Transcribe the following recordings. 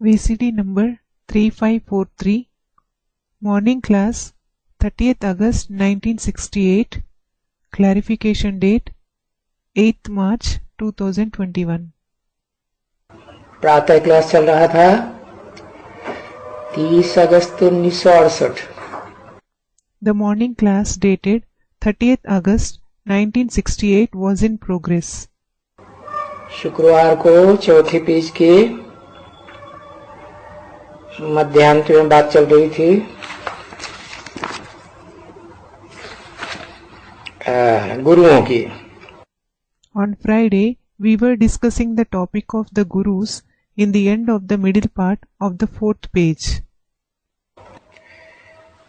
VCD number 3543, morning class, 30th August 1968, clarification date 8th March 2021. प्रातः class चल रहा था 30 अगस्त 1968। The morning class dated 30th August 1968 was in progress. शुक्रवार को चौथे पेज के मध्यांत में बात चल रही थी गुरुओं की। On Friday, we were discussing the topic of the gurus in the end of the middle part of the 4th page.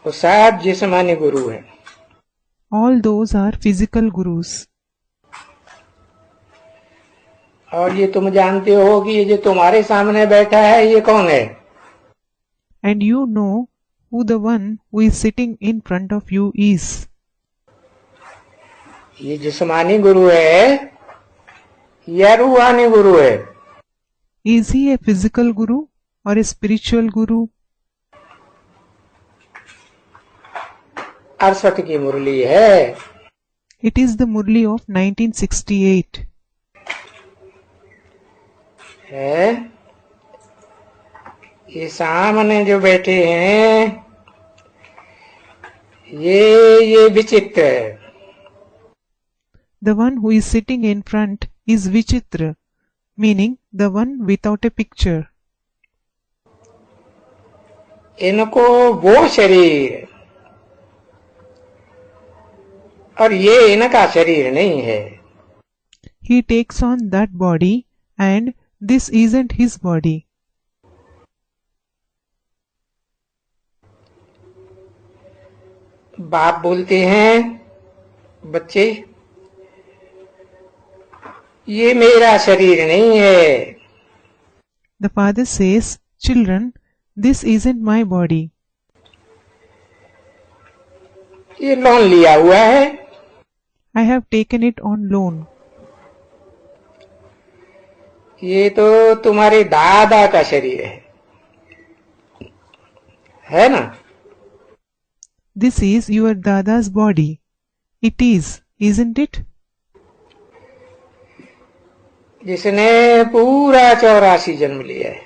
वो सब जिस्मानी गुरु हैं। All those are physical gurus. और ये तुम जानते हो कि ये जो तुम्हारे सामने बैठा है ये कौन है? And you know who the one who is sitting in front of you is. ये जिस्मानी गुरु है या रूहानी गुरु है? Is he a physical guru or a spiritual guru? 68 की मुरली है। It is the Murli of 1968. है ये सामने जो बैठे हैं ये विचित्र है। The one who is sitting in front is Vichitra, meaning the one without a picture. इनको वो शरीर और ये इनका शरीर नहीं है। He takes on that body and this isn't his body. बाप बोलते हैं बच्चे ये मेरा शरीर नहीं है। The father says, children, this isn't my body. ये लोन लिया हुआ है। I have taken it on loan. ये तो तुम्हारे दादा का शरीर है ना? This is your dada's body. It is, isn't it? जिसने पूरा 84 जन्म लिया है।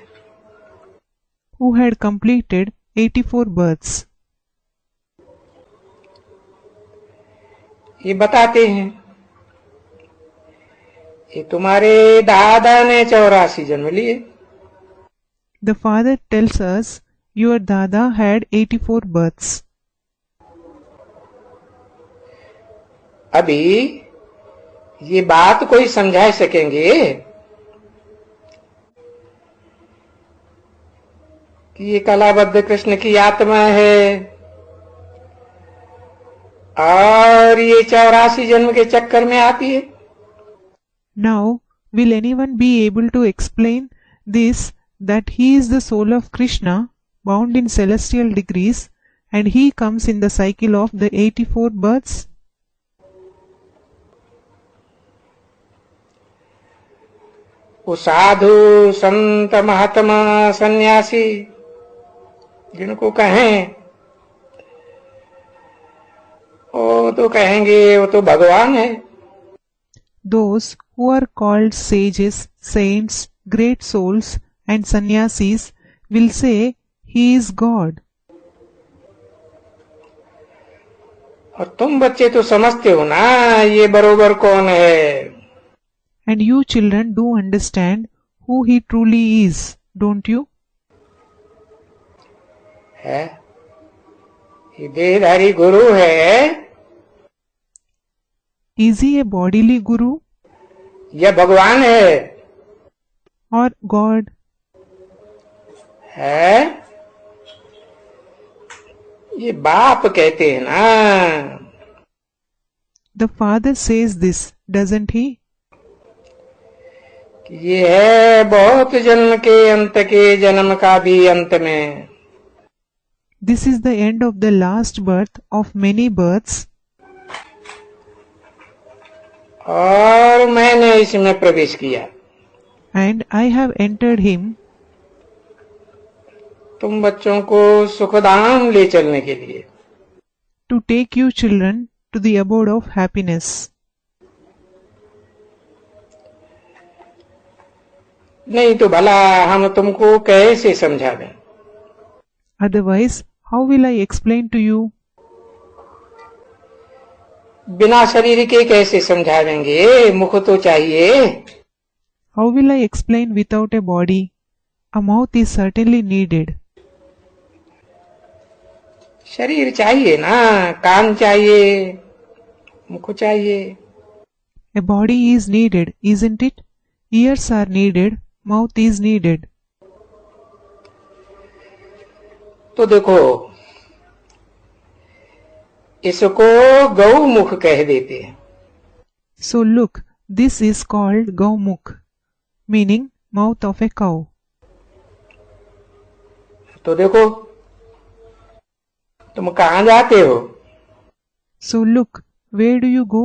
Who had completed 84 births. ये बताते हैं ये तुम्हारे दादा ने 84 जन्म लिए। The father tells us your dada had 84 births. अभी ये बात कोई समझा सकेंगे कि ये कलाबद्ध कृष्ण की आत्मा है और ये 84 जन्म के चक्कर में आती है। Now, will anyone be able to explain this, that he is the soul of Krishna, bound in celestial degrees, and he comes in the cycle of the 84 births? वो साधु संत महात्मा सन्यासी जिनको कहें वो तो कहेंगे वो तो भगवान है। Those who are called sages, saints, great souls, and sannyasis will say he is God. और तुम बच्चे तो समझते हो ना ये बरोबर कौन है। And you children do understand who he truly is, don't you? है ये देहधारी गुरु है Is he a bodily guru या भगवान है? or God? है ये बाप कहते हैं ना। The father says this, doesn't he? ये है बहुत जन्म के अंत के जन्म का भी अंत में। This is the end of the last birth of many births. और मैंने इसमें प्रवेश किया। And I have entered him. तुम बच्चों को सुखधाम ले चलने के लिए, to take you children to the abode of happiness. नहीं तो भला हम तुमको कैसे समझा दें? Otherwise, how will I explain to you? बिना शरीर के कैसे समझा देंगे? मुख तो चाहिए। How will I explain without a body? A mouth is certainly needed. शरीर चाहिए ना, कान चाहिए, मुख चाहिए। A body is needed, isn't it? Ears are needed, mouth is needed. तो देखो, इसको गौमुख कह देते हैं। So look, this is called Gaumukh, meaning mouth of a cow. तो देखो, तुम कहाँ जाते हो? So look, where do you go?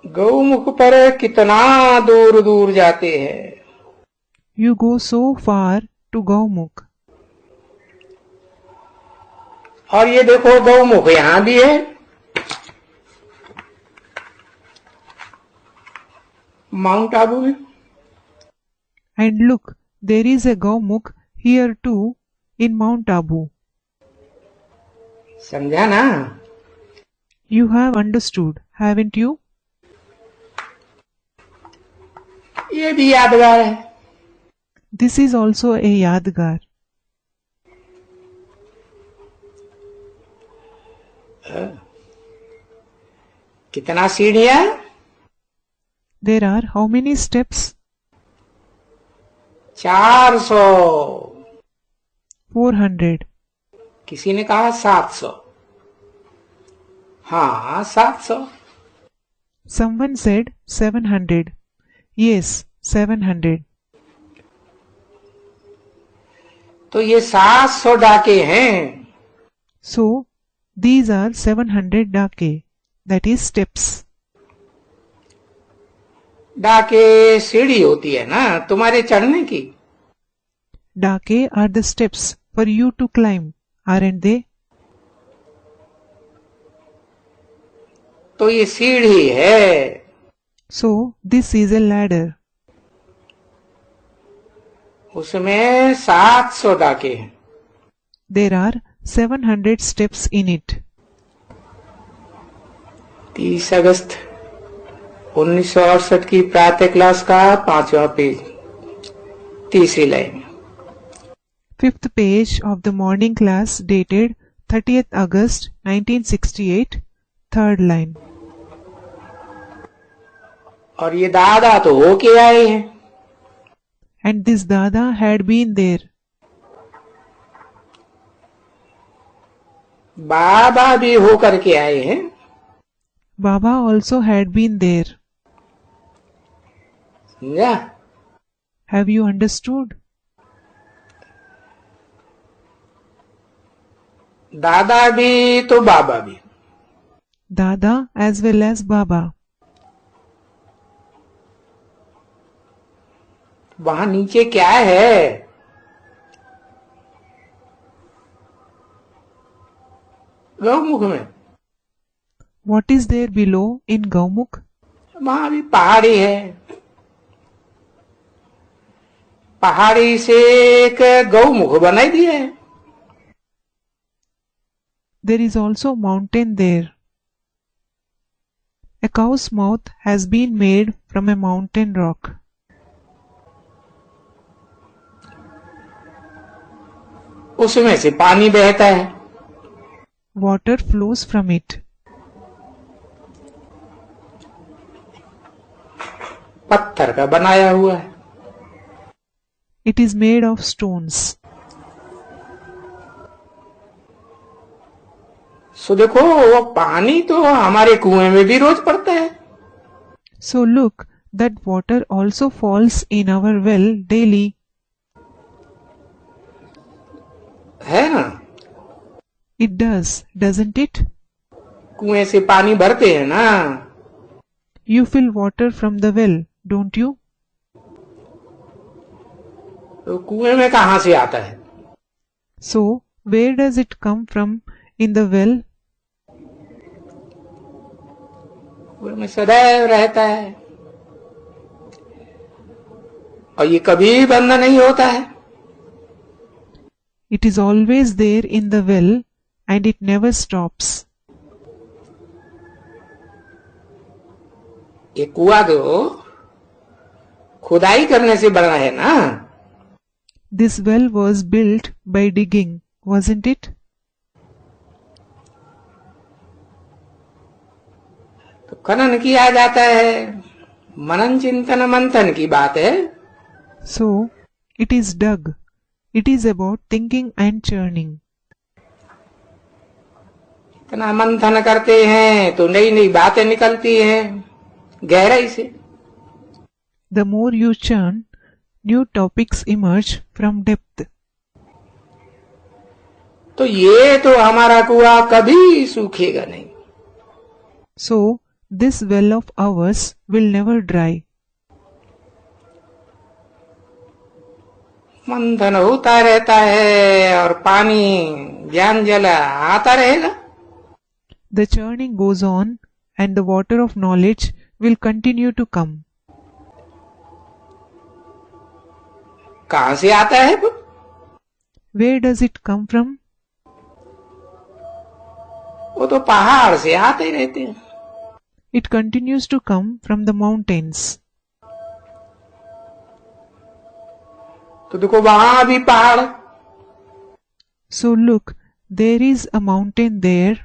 Gaumukh पर कितना दूर दूर जाते हैं। You go so far to Gaumukh. और ये देखो, गौमुख यहां भी है। माउंट आबू में। And look, there is a Gaumukh here too in Mount Abu. समझा ना? You have understood, haven't you? ये भी यादगार है। This is also a Yadgar. कितना सीढ़ियां? There are how many steps? 400। 400. किसी ने कहा 700। हाँ, 700। Someone said 700. Yes, 700. तो ये 700 डाके हैं। So, these are 700 dake, that is steps. डाके सीढ़ी होती है ना तुम्हारे चढ़ने की। Dake are the steps for you to climb, aren't they? तो ये सीढ़ी है। So, this is a ladder. उसमें 700 डाके हैं। There are 700 steps in it. 30 अगस्त 1968 की प्रातः क्लास का 5वां पेज, तीसरी line. 5th page of the morning class dated 30th August 1968, 3rd line. और ये दादा तो होके आए हैं। And this Dada had been there. बाबा भी होकर के आए हैं। Baba also had been there. समझा? Have you understood? दादा भी तो बाबा भी। Dada as well as Baba. वहां नीचे क्या है? गौमुख में। What is there below in Gaumukh? वहां भी पहाड़ी है। पहाड़ी से एक गौमुख बनाई दिया है। There is also mountain there. A cow's mouth has been made from a mountain rock. उसमें से पानी बहता है। Water flows from it. पत्थर का बनाया हुआ है। It is made of stones. सो देखो, वो पानी तो हमारे कुएं में भी रोज पड़ता है। So look, that water also falls in our well daily. है ना? It does, doesn't it? कुएं से पानी भरते हैं ना। You fill water from the well, don't you? तो कुएं में कहां से आता है? So, where does it come from in the well? कुएं में सदैव रहता है और ये कभी बंद नहीं होता है। It is always there in the well and it never stops. ये कुआं तो खुदाई करने से बना है ना। This well was built by digging, wasn't it? तो खनन किया जाता है, मनन चिंतन मंथन की बात है। So, it is dug. It is about thinking and churning. इतना मंथन करते हैं तो नई नई बातें निकलती हैं गहराई से। The more you churn, new topics emerge from depth. तो ये तो हमारा कुआं कभी सूखेगा नहीं। So, this well of ours will never dry. मंथन होता रहता है और पानी ज्ञान जल आता रहेगा। The churning goes on and the water of knowledge will continue to come. कहां से आता है वो? Where does it come from? वो तो पहाड़ से आते ही रहते हैं। It continues to come from the mountains. तो देखो वहां भी पहाड़, So look, there is a mountain there,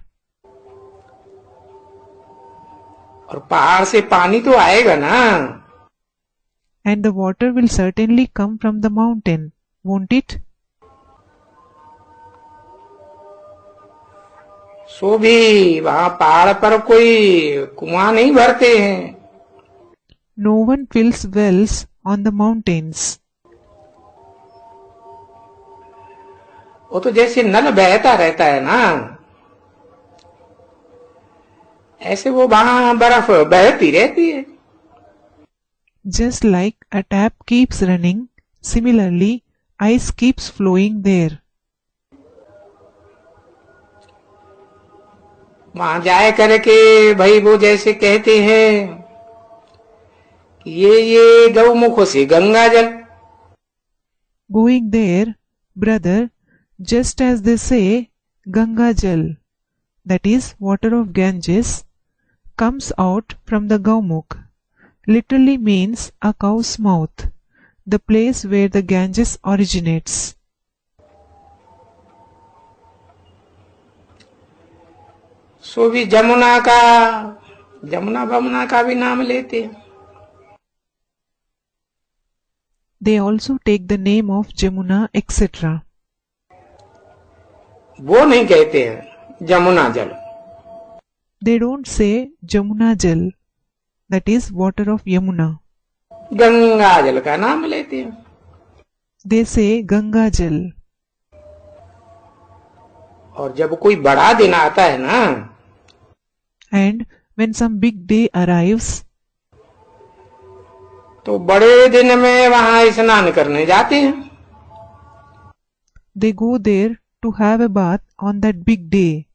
और पहाड़ से पानी तो आएगा ना। and the water will certainly come from the mountain, won't it? सो भी वहां पहाड़ पर कोई कुआं नहीं भरते हैं। No one fills wells on the mountains. वो तो जैसे नल बहता रहता है ना, ऐसे वो वहां बर्फ बहती रहती है। Just like a tap keeps running, similarly, ice keeps flowing there. वहां जाए करके भाई वो जैसे कहते हैं कि ये गौमुखों से गंगा जल। Going there, brother, just as they say, Ganga Jal, that is, water of Ganges, comes out from the Gaumukh, literally means a cow's mouth, the place where the Ganges originates. सो भी जमुना बमुना का भी नाम लेते हैं। They also take the name of Jamuna, etc. वो नहीं कहते हैं जमुना जल। They don't say Jamuna Jal, that is, water of Yamuna. Ganga जल का नाम लेते हैं। They say Ganga Jal. और जब कोई बड़ा दिन आता है ना, And when some big day arrives, तो बड़े दिन में वहां स्नान करने जाते हैं। they go there to have a bath on that big day.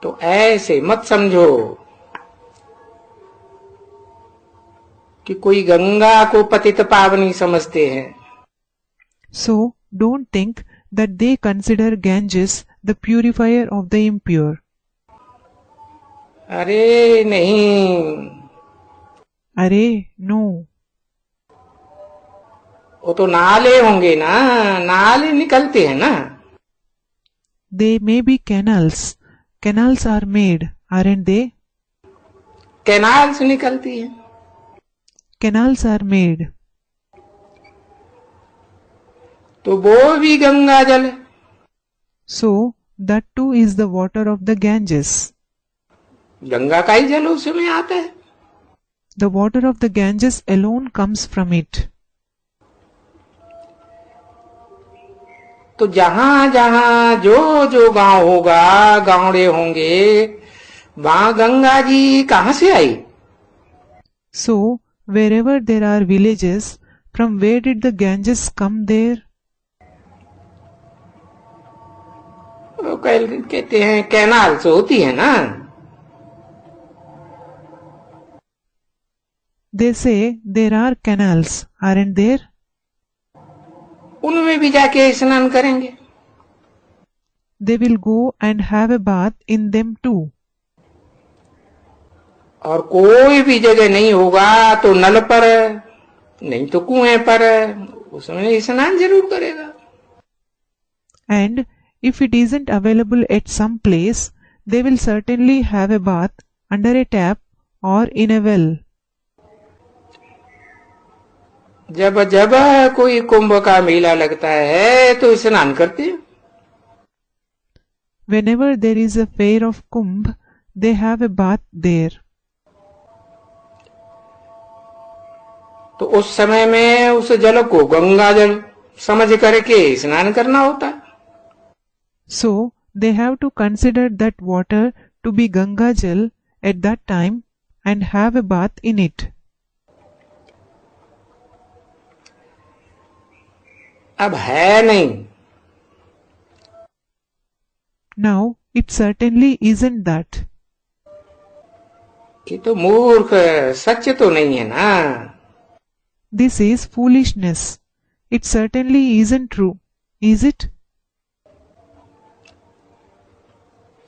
तो ऐसे मत समझो कि कोई गंगा को पतित पावनी समझते हैं। So don't think that they consider Ganges the purifier of the impure. अरे नहीं, Arey, no. वो तो नाले होंगे ना, नाले निकलते हैं ना। They may be canals. Canals are made, aren't they? Canal से निकलती है। Canals are made. तो वो भी गंगा जल है। So that too is the water of the Ganges. Ganga का ही जल उसमें आता है। The water of the Ganges alone comes from it. तो जहां जहां जो गांव होगा, गांवड़े होंगे, वहां गंगा जी कहां से आई? So wherever there are villages, from where did the Ganges come there? वो कहते हैं कैनाल से होती है ना, They say there are canals, aren't there? उनमें भी जाके स्नान करेंगे। They will go and have a bath in them too. और कोई भी जगह नहीं होगा तो नल पर, नहीं तो कुएं पर, उसमें स्नान जरूर करेगा। And if it isn't available at some place, they will certainly have a bath under a tap or in a well. जब जब कोई कुंभ का मेला लगता है तो स्नान करते हैं। Whenever there is a fair of Kumbh, they have a bath there. तो उस समय में उस जल को गंगा जल समझ करके स्नान करना होता है। So they have to consider that water to be Ganga Jal at that time and have a bath in it. अब है नहीं, Now it certainly isn't that. ये तो मूर्ख, सच तो नहीं है ना। This is foolishness. It certainly isn't true, is it?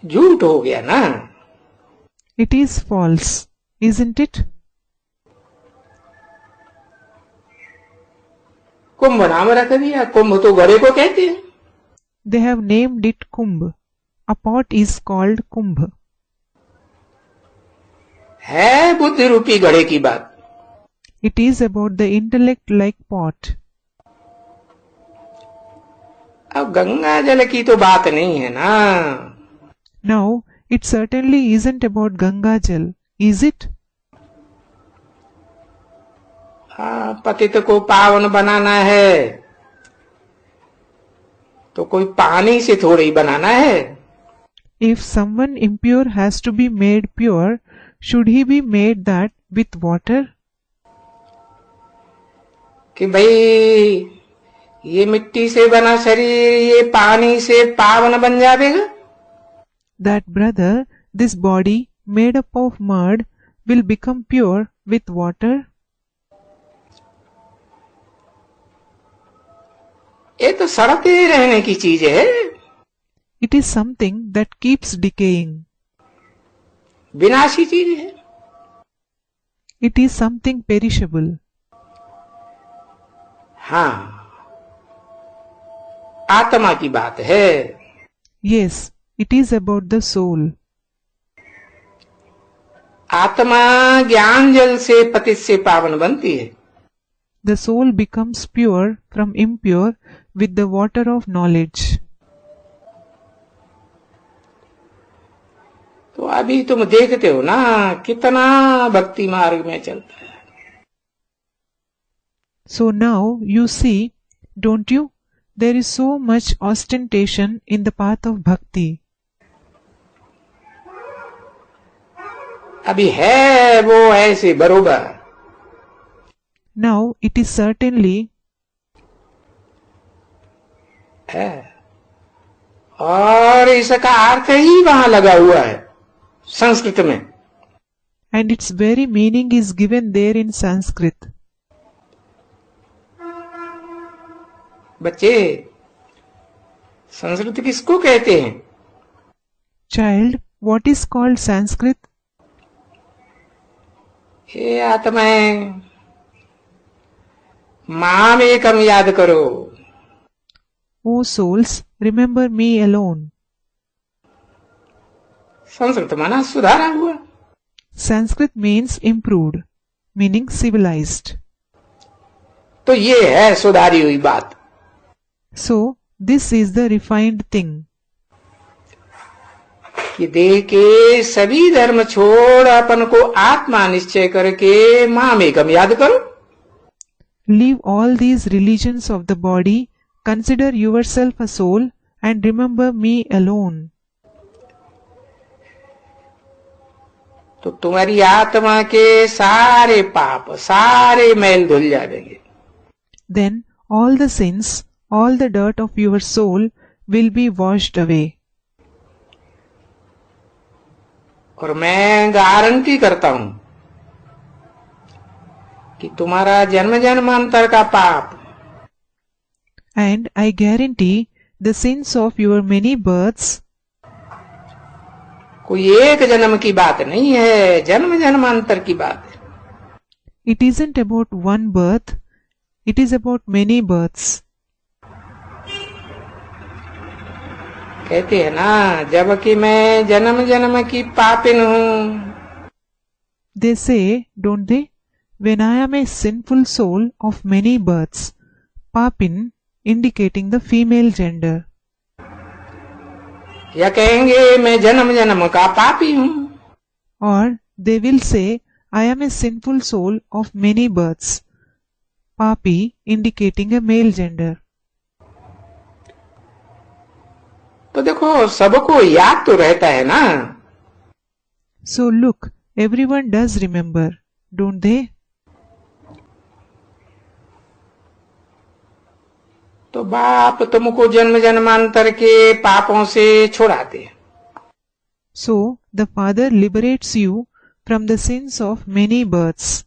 झूठ हो गया ना। It is false, isn't it? कुंभ नाम रख दिया, कुंभ तो घड़े को कहते हैं। They have named it Kumbh. A pot is called Kumbh. है बुद्धि रूपी घड़े की बात। It is about the intellect-like pot. अब गंगा जल की तो बात नहीं है ना। Now, it certainly isn't about Ganga Jal, is it? पतित को पावन बनाना है तो कोई पानी से थोड़ी ही बनाना है। If someone impure has to be made pure, should he be made that with water? कि भाई ये मिट्टी से बना शरीर ये पानी से पावन बन जाएगा। That brother, this body made up of mud will become pure with water? ये तो सड़ते रहने की चीज है। It is something that keeps decaying. विनाशी चीज है। It is something perishable. हाँ, आत्मा की बात है। Yes, it is about the soul. आत्मा ज्ञान जल से पतित से पावन बनती है। The soul becomes pure from impure with the water of knowledge. तो अभी तुम देखते हो ना कितना भक्ति मार्ग में चलता है। So now you see, don't you? There is so much ostentation in the path of bhakti. अभी है वो ऐसे बरोबर। Now it is certainly है और इसका अर्थ ही वहां लगा हुआ है संस्कृत में। and its very meaning is given there in Sanskrit. बच्चे, संस्कृत किसको कहते हैं? Child, what is called Sanskrit? हे आत्माएं, माम एकम याद करो। O souls, remember me alone. Sanskrit माना सुधारा हुआ। Sanskrit means improved, meaning civilized. तो ये है सुधारी हुई बात। So, this is the refined thing. कि देह के सभी धर्म छोड़ अपन को आत्मा निश्चय करके माम एकम याद करो। Leave all these religions of the body, consider yourself a soul, and remember me alone. तो तुम्हारी आत्मा के सारे पाप, सारे मैल धुल जाएंगे. Then all the sins, all the dirt of your soul will be washed away. और मैं गारंटी करता हूं कि तुम्हारा जन्म जन्मांतर का पाप, And I guarantee the sins of your many births, कोई एक जन्म की बात नहीं है, जन्म जन्मांतर की बात है. it isn't about one birth, it is about many births. कहते हैं ना, जबकि मैं जन्म जन्म की पापिन हूं. They say, don't they? When I am a sinful soul of many births, Papin, indicating the female gender. या कहेंगे मैं जन्म जन्म का पापी हूं. Or they will say, I am a sinful soul of many births, Papi, indicating a male gender. तो देखो, सबको याद तो रहता है ना. So look, everyone does remember, don't they? तो बाप तुमको जन्म जन्मांतर के पापों से छुड़ाते हैं. So the Father liberates you from the sins of many births.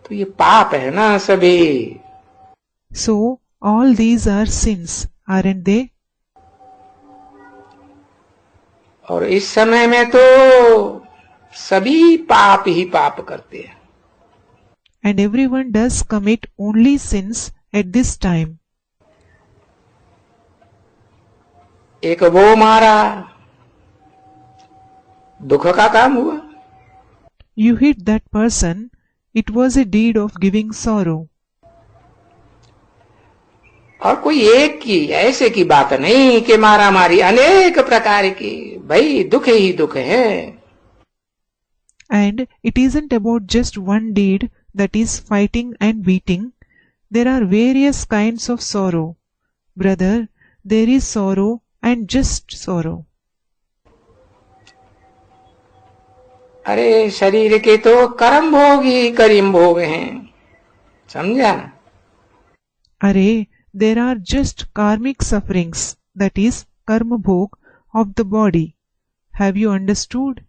तो ये पाप है ना सभी. So all these are sins, aren't they? और इस समय में तो सभी पाप ही पाप करते हैं. And everyone does commit only sins at this time. एक वो मारा, दुख का काम हुआ. You hit that person, it was a deed of giving sorrow. और कोई एक की ऐसे की बात नहीं कि मारा मारी, अनेक प्रकार की. भाई दुख ही दुख है. And it isn't about just one deed, that is fighting and beating. There are various kinds of sorrow. Brother, there is sorrow and just sorrow. अरे शरीर के तो कर्म भोग ही करीम भोग हैं, समझा ना. Array, there are just karmic sufferings, that is karma bhog of the body. Have you understood?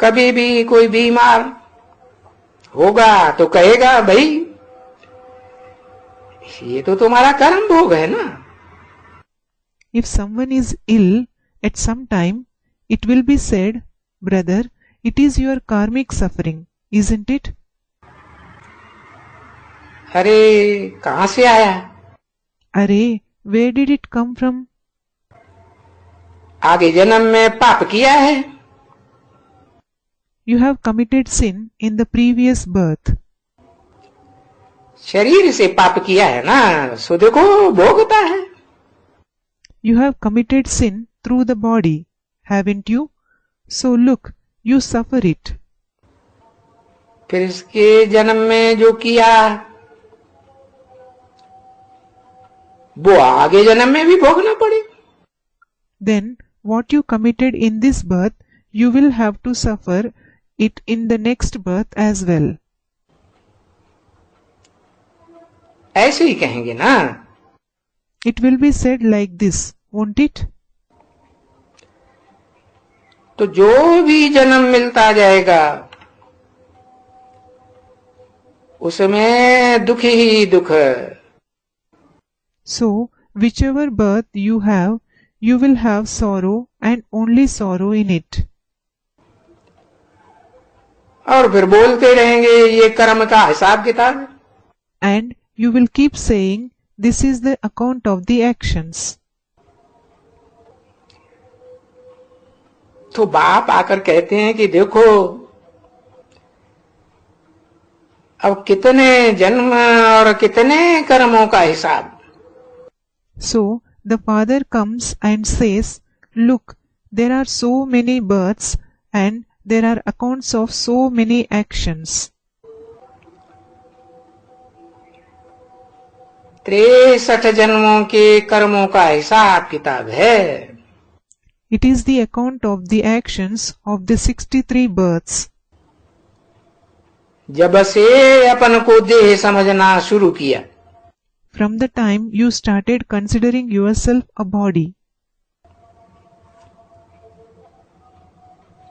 कभी भी कोई बीमार होगा तो कहेगा भाई ये तो तुम्हारा कर्म भोग है ना. If someone is ill at some time, it will be said, brother, it is your karmic suffering, isn't it? अरे कहां से आया. Array, where did it come from? आगे जन्म में पाप किया है. You have committed sin in the previous birth. शरीर से पाप किया है ना, सो देखो भोगता है. You have committed sin through the body, haven't you? So look, you suffer it. फिर इसके जन्म में जो किया वो आगे जन्म में भी भोगना पड़े. Then what you committed in this birth, you will have to suffer it in the next birth as well. ऐसे ही कहेंगे ना. It will be said like this, won't it? तो जो भी जन्म मिलता जाएगा उसमें दुख ही दुख. So whichever birth you have, you will have sorrow and only sorrow in it. और फिर बोलते रहेंगे ये कर्म का हिसाब किताब. And you will keep saying, this is the account of the actions. तो बाप आकर कहते हैं कि देखो अब कितने जन्म और कितने कर्मों का हिसाब. So the Father comes and says, look, there are so many births and there are accounts of so many actions. 63 जन्मों के कर्मों का हिसाब किताब है। It is the account of the actions of the 63 births. जब से अपन को देह समझना शुरू किया, From the time you started considering yourself a body.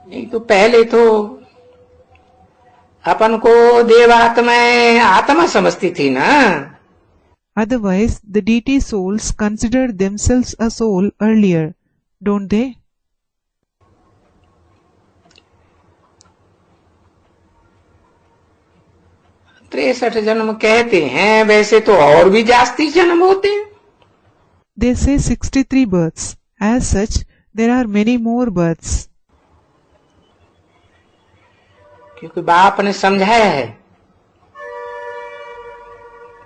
नहीं तो पहले तो अपन को देवात्माएं आत्मा समझती थी ना। Otherwise, the deity souls considered themselves a soul earlier, don't they? तिरसठ जन्म कहते हैं, वैसे तो और भी जास्ती जन्म होते हैं। They say 63 births. As such, there are many more births. क्योंकि बाप ने समझाया है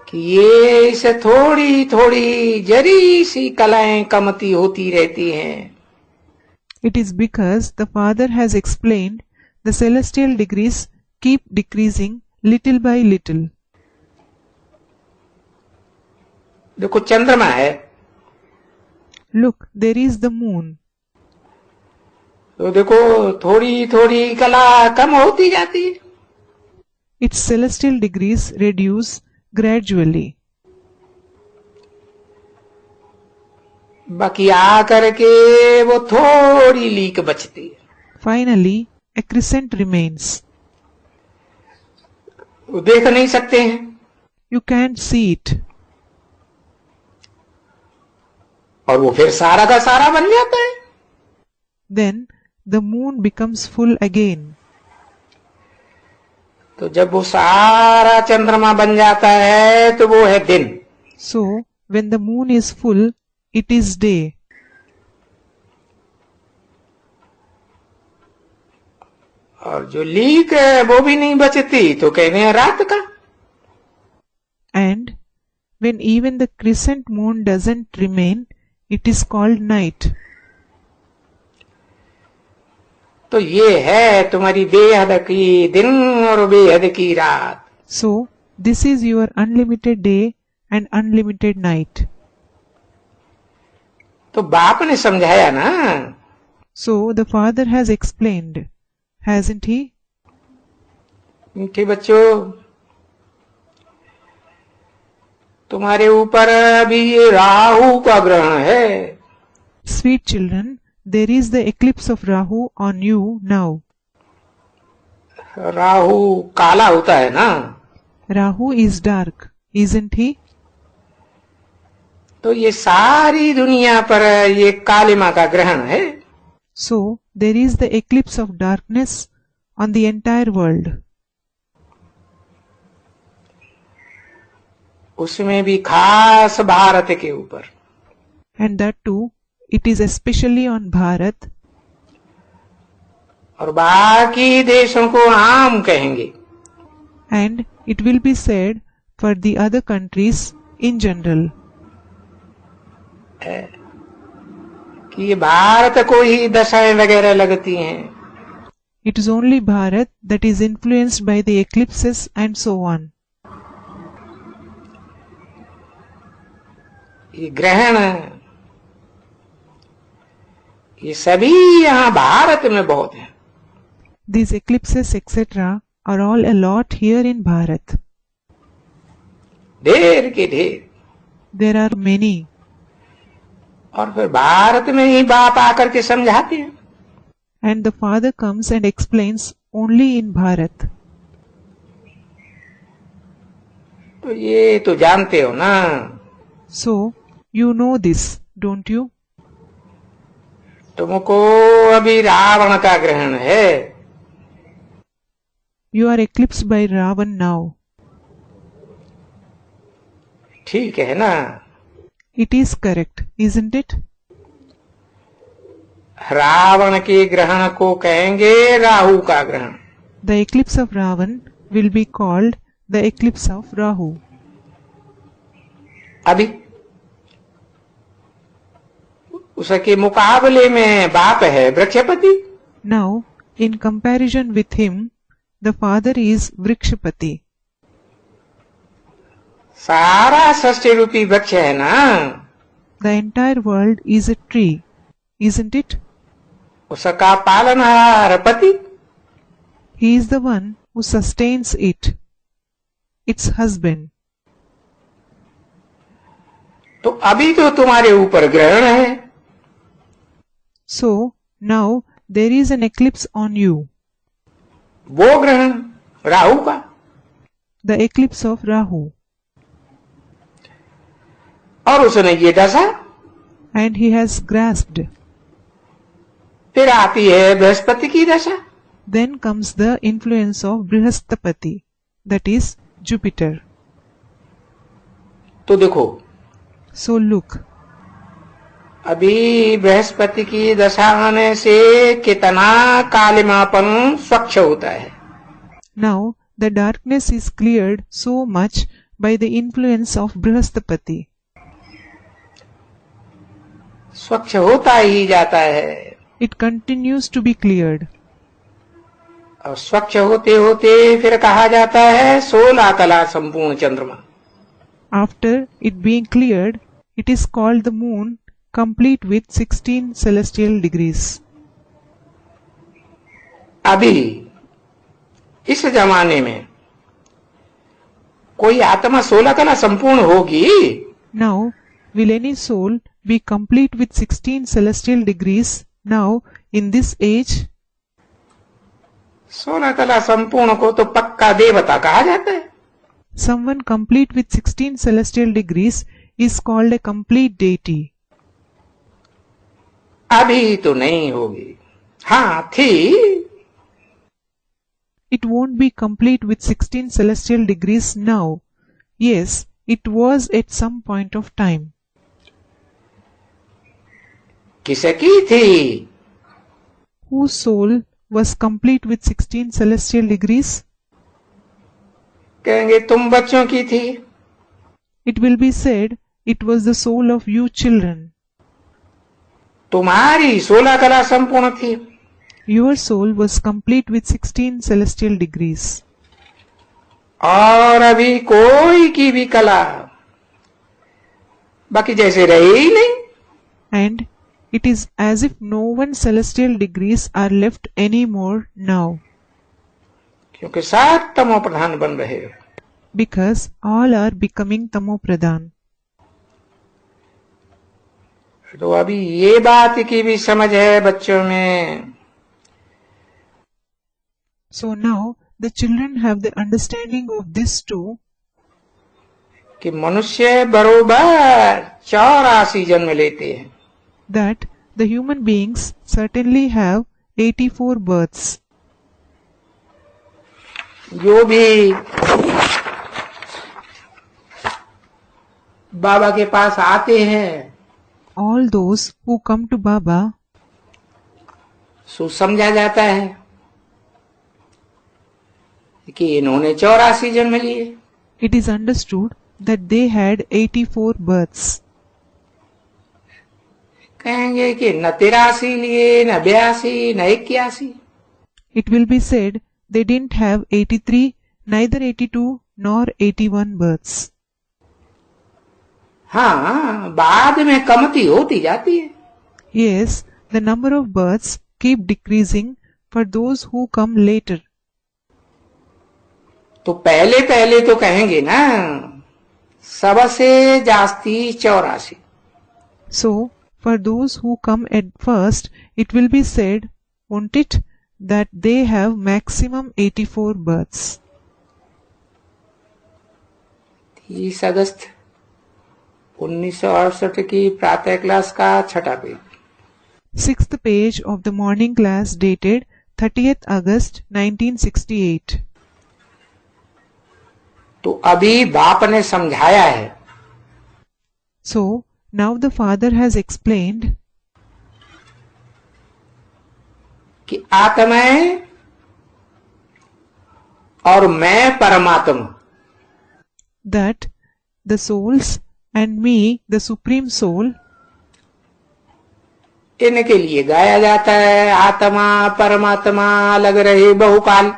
कि ये इसे थोड़ी थोड़ी जरी सी कलाएं कमती होती रहती हैं। It is because the Father has explained the celestial degrees keep decreasing little by little. देखो चंद्रमा है, Look, there is the moon. तो देखो थोड़ी थोड़ी कला कम होती जाती है। Its celestial degrees reduce gradually. बाकी आकर के वो थोड़ी लीक बचती है। Finally, a crescent remains. वो देख नहीं सकते हैं। You can't see it. और वो फिर सारा का सारा बन जाता है। Then the moon becomes full again. तो जब वो सारा चंद्रमा बन जाता है तो वो है दिन। So, when the moon is full, it is day. और जो लीक है वो भी नहीं बचती तो कहते हैं रात का। And when even the crescent moon doesn't remain, it is called night. तो ये है तुम्हारी बेहद की दिन और बेहद की रात। So, this is your unlimited day and unlimited night. तो बाप ने समझाया ना। So, the Father has explained, hasn't he? मीठे बच्चों, तुम्हारे ऊपर अभी ये राहु का ग्रहण है। Sweet children, there is the eclipse of Rahu on you now. Rahu काला होता है ना। Rahu is dark, isn't he? तो ये सारी दुनिया पर ये कालिमा का ग्रहण है। So, there is the eclipse of darkness on the entire world. उसमें भी खास भारत के ऊपर। And that too, it is especially on Bharat. और बाकी देशों को आम कहेंगे। And it will be said for the other countries in general. कि ये भारत को ही दशाएं वगैरह लगती हैं। It is only Bharat that is influenced by the eclipses and so on. ये ग्रहण ये सभी यहाँ भारत में बहुत हैं। These eclipses etc. are all a lot here in Bharat. ढेर के ढेर। There are many. और फिर भारत में ही बाप आकर के समझाते हैं। And the Father comes and explains only in Bharat. तो ये तो जानते हो ना। So, you know this, don't you? तुमको अभी रावण का ग्रहण है। You are eclipsed by Ravan now. ठीक है ना। It is correct, isn't it? Ravan के ग्रहण को कहेंगे राहु का ग्रहण। The eclipse of Ravan will be called the eclipse of Rahu. अभी उसके मुकाबले में बाप है वृक्षपति। Now, in comparison with him, the Father is Vrikshapati. सारा सृष्टि रूपी वृक्ष है ना, The entire world is a tree, isn't it? उसका पालनहार पति, He is the one who sustains it, its husband. तो अभी तो तुम्हारे ऊपर ग्रहण है, So now there is an eclipse on you, वो ग्रहण राहु का, the eclipse of Rahu, और उसने ये दशा, and he has grasped. फिर आती है बृहस्पति की दशा, Then comes the influence of Brihaspati, that is Jupiter. तो देखो So look, अभी बृहस्पति की दशा आने से कितना कालिमापन स्वच्छ होता है। now the darkness is cleared so much by the influence of Brihaspati. स्वच्छ होता ही जाता है, It continues to be cleared. और स्वच्छ होते होते फिर कहा जाता है 16 कला संपूर्ण चंद्रमा। After it being cleared, it is called the moon, complete with 16 celestial degrees. अभी इस जमाने में कोई आत्मा 16 कला संपूर्ण होगी? Now, will any soul be complete with 16 celestial degrees now in this age? 16 कला संपूर्ण को तो पक्का देवता कहा जाता है। Someone complete with 16 celestial degrees is called a complete deity. अभी तो नहीं होगी, हाँ थी, It won't be complete with 16 celestial degrees now. Yes, it was at some point of time. किसकी थी? Whose soul was complete with 16 celestial degrees? कहेंगे तुम बच्चों की थी। It will be said, it was the soul of you children. तुम्हारी 16 कला संपूर्ण थी, Your soul was complete with 16 celestial degrees. और अभी कोई की भी कला बाकी जैसे रही ही नहीं। And it is as if no one celestial degrees are left anymore now, क्योंकि सब तमो प्रधान बन रहे हो। because all are becoming tamo pradhan. तो अभी ये बात की भी समझ है बच्चों में, So now the children have the understanding of this too, कि मनुष्य बरोबर 84 जन्म लेते हैं, that the human beings certainly have 84 births. जो भी बाबा के पास आते हैं All those who come to Baba, सो समझा जाता है कि इन्होंने 84 जन्म लिए। it is understood that they had 84 births. कहेंगे कि न 83 लिए, न 82, न 81। It will be said they didn't have 83, neither 82 nor 81 births. हाँ, बाद में कमती होती जाती है। Yes, the number of births keep decreasing for those who come later. तो पहले पहले तो कहेंगे ना सबसे जास्ती 84। So, for those who come at first, it will be said, won't it, that they have maximum 84 births. 30 अगस्त 1968 की प्रातः क्लास का 6वां page. 6th page of the morning class dated 30th August 1968. तो अभी बाप ने समझाया है So, now the father has explained कि आत्माएं और मैं परमात्मा, that the souls and me, the supreme soul, इनके लिए गाया जाता है आत्मा परमात्मा अलग रहे बहुकाल।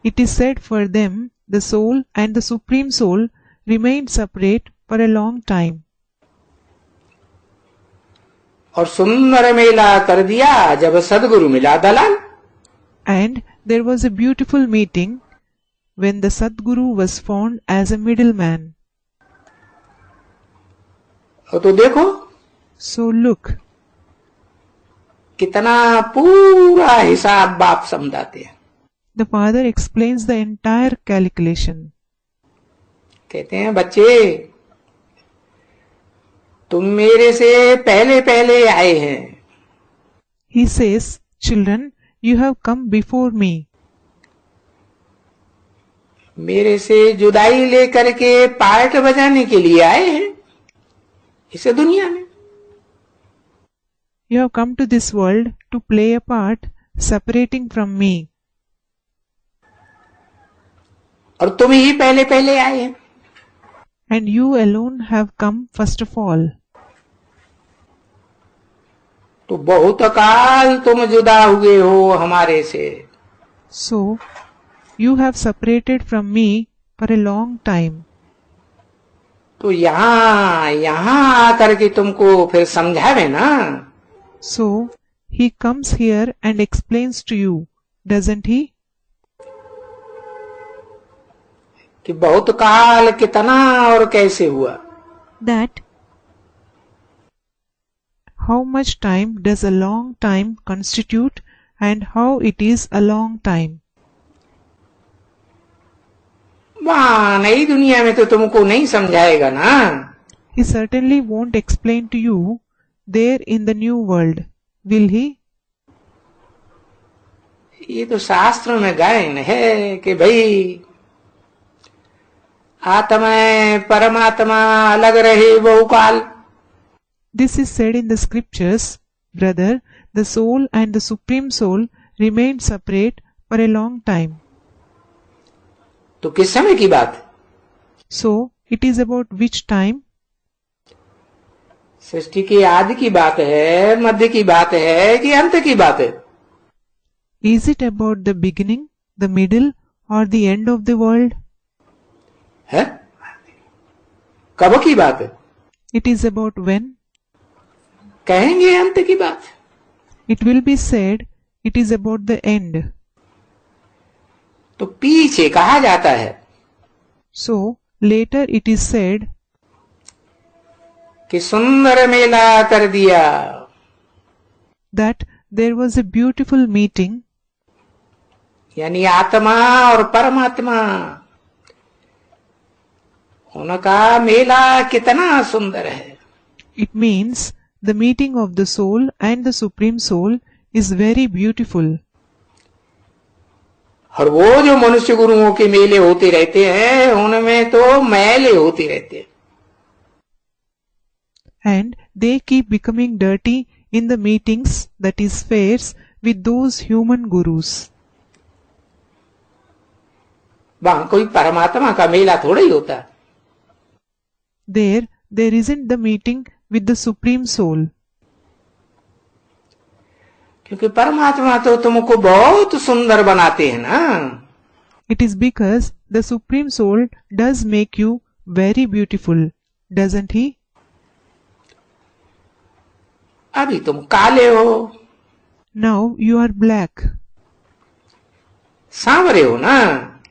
it is said for them, the soul and the supreme soul remained separate for a long time. और सुंदर मेला कर दिया जब सदगुरु मिला दलाल। And there was a beautiful meeting when the Sadguru was found as a middleman. तो देखो So look, कितना पूरा हिसाब बाप समझाते हैं। the father explains the entire calculation. कहते हैं बच्चे तुम मेरे से पहले पहले आए हैं। He says, children, you have come before me. मेरे से जुदाई लेकर के पार्ट बजाने के लिए आए हैं इस दुनिया में। You have come to this world to play a part separating from me. और तुम ही पहले पहले आए हैं। And you alone have come first of all. तो बहुत काल तुम जुदा हुए हो हमारे से। So, you have separated from me for a long time. तो यहाँ आकर के तुमको फिर समझावे ना। So, he comes here and explains to you, doesn't he? कि बहुत काल कितना और कैसे हुआ। That how much time does a long time constitute and how it is a long time. वहां नई दुनिया में तो तुमको नहीं समझाएगा ना। He certainly won't explain to you there in the new world, will he? ये तो शास्त्रों में गायन है कि भाई आत्मा परमात्मा अलग रहे बहुकाल। This is said in the scriptures, brother, the soul and the supreme soul remained separate for a long time. तो किस समय की बात? So, it is about which time? सृष्टि के आदि की बात है, मध्य की बात है कि अंत की बात है? Is it about the beginning, the middle or the end of the world? है? कब की बात है? It is about when? कहेंगे अंत की बात। It will be said it is about the end. तो पीछे कहा जाता है So, later it is said कि सुंदर मेला कर दिया। that there was a beautiful meeting, यानी आत्मा और परमात्मा उनका मेला कितना सुंदर है। it means the meeting of the soul and the supreme soul is very beautiful. और वो जो मनुष्य गुरुओं के मेले होते रहते हैं उनमें तो मैले होते रहते हैं। And they keep becoming dirty in the meetings, that is fairs, with those human gurus. वहां कोई परमात्मा का मेला थोड़ा ही होता। There isn't the meeting with the supreme soul. क्योंकि परमात्मा तो तुमको बहुत सुंदर बनाते हैं ना। It is because the supreme soul does make you very beautiful, doesn't he? अभी तुम काले हो, Now you are black, Sanwer हो ना।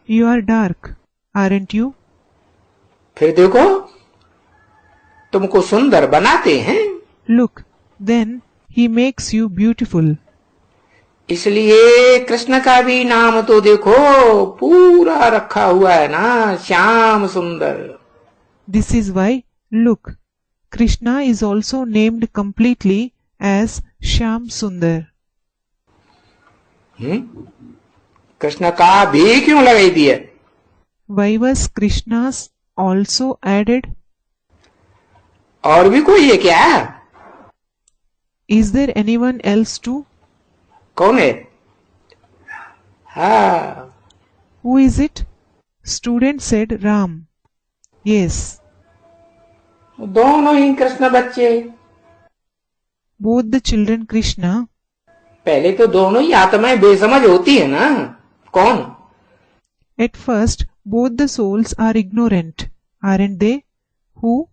you are dark, aren't you? फिर देखो तुमको सुंदर बनाते हैं। Look, then he makes you beautiful. इसलिए कृष्ण का भी नाम तो देखो पूरा रखा हुआ है ना, श्याम सुंदर। This is why, look, Krishna is also named completely as Shyam Sundar. Krishna का भी क्यों लगाई दिया? Why was Krishna's also added? और भी कोई है क्या? Is there anyone else too? कौन है? हाँ, Who is it? Student said Ram. Yes, दोनों ही कृष्ण बच्चे। both the children Krishna. पहले तो दोनों ही आत्माएं बेसमझ होती है ना। कौन? At first, both the souls are ignorant. aren't they? Who?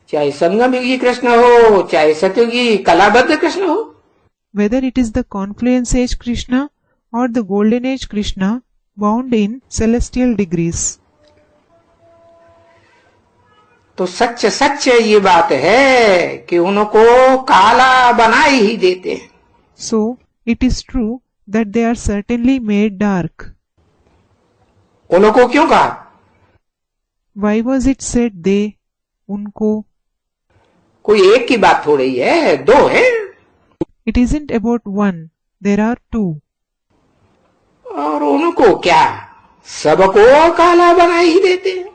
चाहे संगम युगी कृष्ण हो, चाहे सतयुगी कलाबद्ध कृष्ण हो, Whether it is the confluence age Krishna or the golden age Krishna bound in celestial degrees. तो सच सच ये बात है कि उनको काला बना ही देते हैं। So, it is true that they are certainly made dark. उनको क्यों कहा? Why was it said they, उनको? कोई एक की बात हो रही है, दो है। It isn't about one, there are two. और उनको क्या, सबको काला बना ही देते हैं।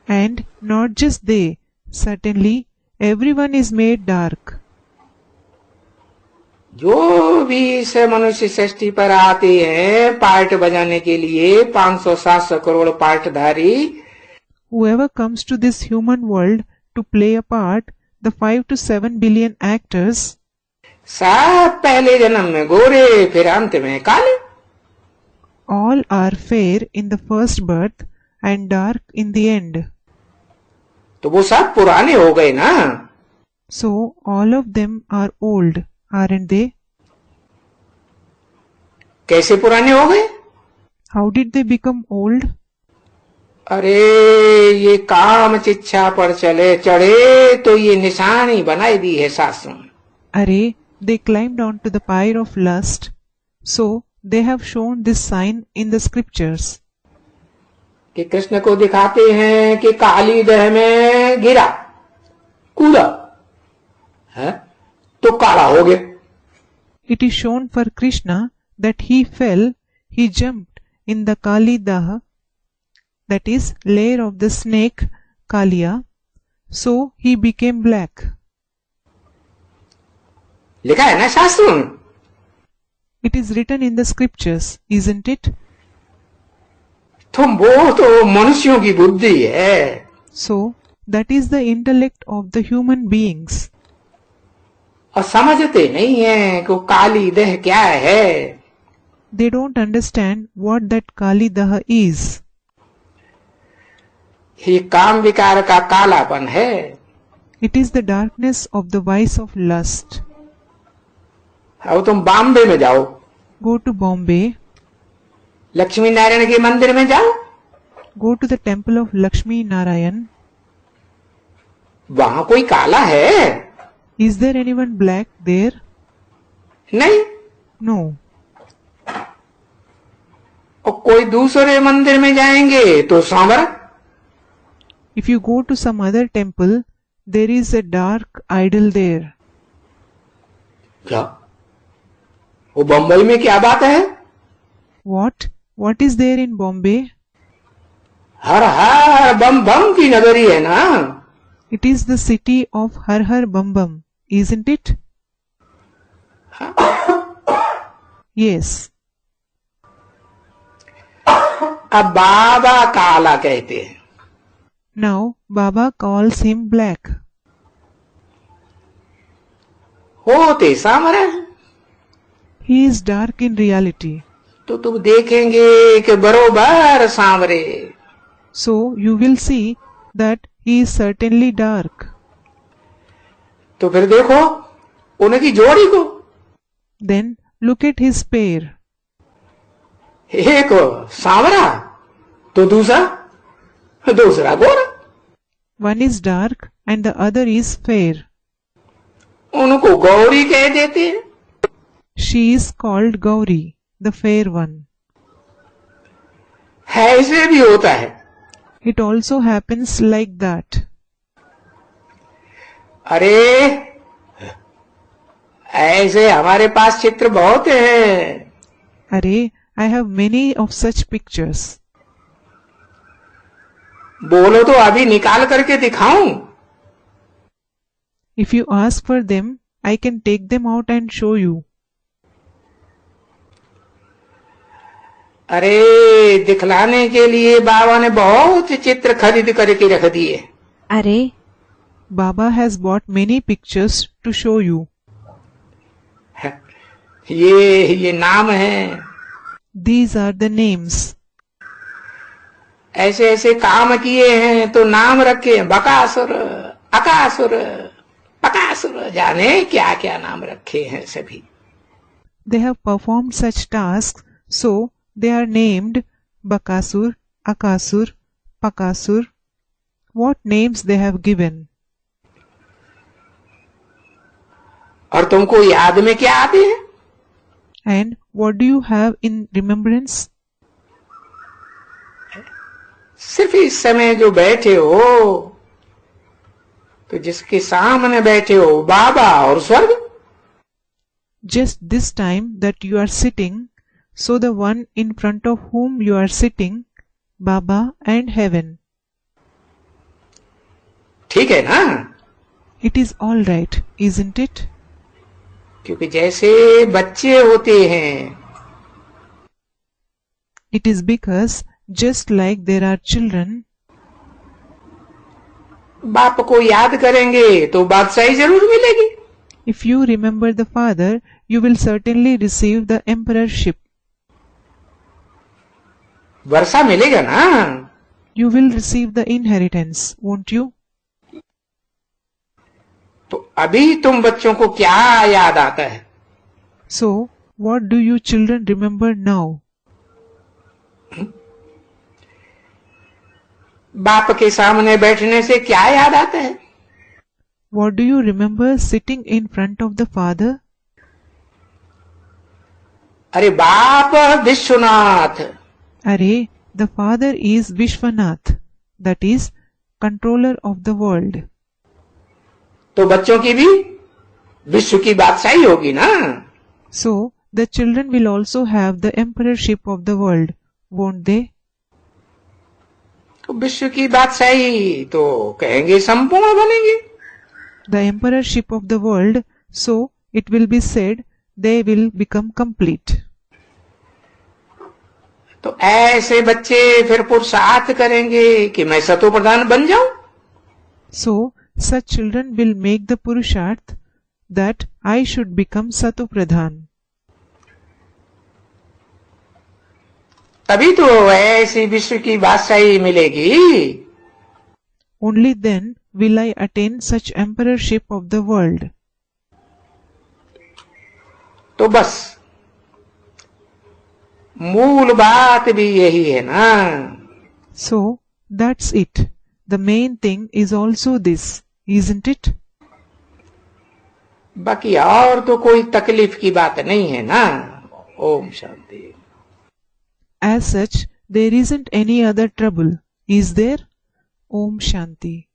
And not just they, certainly everyone is made dark. जो भी इस मनुष्य सृष्टि पर आते हैं पार्ट बजाने के लिए, 500-700 crore पार्टधारी, Whoever comes to this human world to play a part, the 5 to 7 billion actors, सब पहले जन्म में गोरे, फिर अंत में काले। all are fair in the first birth and dark in the end. तो वो सब पुराने हो गए ना। So all of them are old, aren't they? कैसे पुराने हो गए? How did they become old? अरे ये काम चिच्छा पर चले चढ़े तो ये निशानी बनाई दी है शास्त्रों में। Array, they climbed onto the pyre of lust, so they have shown this sign in the scriptures. कि कृष्ण को दिखाते हैं कि काली दह में गिरा, कूदा है तो काला हो गया। It is shown for Krishna that he fell, he jumped in the Kali Daha, that is layer of the snake Kaliya, so he became black. लिखा है ना शास्त्रों में। It is written in the scriptures, isn't it? तो वो तो मनुष्यों की बुद्धि है। So that is the intellect of the human beings. और समझते नहीं है कि काली देह क्या है। They don't understand what that Kali Daha is. ये काम विकार का कालापन है। It is the darkness of the vice of lust. अब तुम बॉम्बे में जाओ, Go to Bombay, Lakshmi Narayan के मंदिर में जाओ, go to the temple of Lakshmi Narayan. वहां कोई काला है? Is there anyone black there? नहीं। No. और कोई दूसरे मंदिर में जाएंगे तो सांवरा। If you go to some other temple, there is a dark idol there. क्या वो बम्बई में क्या बात है? What? What is there in Bombay? हर हर बम बम की नगरी है ना। It is the city of Har Har Bam Bam, isn't it? Yes. अब बाबा काला कहते हैं। Now Baba calls him black. होते सांवरा है। He is dark in reality. तो तुम देखेंगे कि बरोबर Sanwer. So you will see that he is certainly dark. तो फिर देखो उनकी जोड़ी को। Then look at his pair. एक सांवरा तो दूसरा गोरा। One is dark and the other is fair. उनको गौरी कह देते हैं। She is called Gauri, the fair one. ऐसे भी होता है। It also happens like that. अरे ऐसे हमारे पास चित्र बहुत हैं। Array, I have many of such pictures. बोलो तो अभी निकाल करके दिखाऊं? If you ask for them, I can take them out and show you. अरे दिखलाने के लिए बाबा ने बहुत चित्र खरीद करके रख दिए। Array, Baba has bought many pictures to show you. ये नाम है। These are the names. ऐसे ऐसे काम किए हैं तो नाम रखे हैं बकासुर, अकासुर, पकासुर, जाने क्या क्या नाम रखे हैं सभी. They have performed such tasks, so they are named Bakasur, Akasur, Pakasur. What names they have given. और तुमको याद में क्या आते हैं? And what do you have in remembrance? सिर्फ इस समय जो बैठे हो, तो जिसके सामने बैठे हो बाबा और स्वर्ग. Just this time that you are sitting, so the one in front of whom you are sitting, Baba and heaven. ठीक है ना? It is all right, isn't it? क्योंकि जैसे बच्चे होते हैं, It is because just like there are children, बाप को याद करेंगे तो बादशाही जरूर मिलेगी. if you remember the father, you will certainly receive the emperorship. वर्षा मिलेगा ना? You will receive the inheritance, won't you? तो अभी तुम बच्चों को क्या याद आता है? So, what do you children remember now? बाप के सामने बैठने से क्या याद आता है? What do you remember sitting in front of the father? अरे बाप Vishwanath. Arey, the father is Vishwanath, that is, controller of the world. तो बच्चों की भी विश्व की बादशाही होगी ना? So, the children will also have the emperorship of the world, won't they? तो विश्व की बादशाही तो कहेंगे संपूर्ण बनेंगे. The emperorship of the world, so it will be said they will become complete. तो ऐसे बच्चे फिर पुरुषार्थ करेंगे कि मैं सतो प्रधान बन जाऊं. So, such children will make the Purusharth that I should become Sato Pradhan. तभी तो ऐसी विश्व की बादशाही मिलेगी. Only then will I attain such emperorship of the world. तो बस मूल बात भी यही है ना. So, that's it. The main thing is also this, isn't it? बाकी और तो कोई तकलीफ की बात नहीं है ना. Om Shanti. As such, there isn't any other trouble, is there? Om Shanti.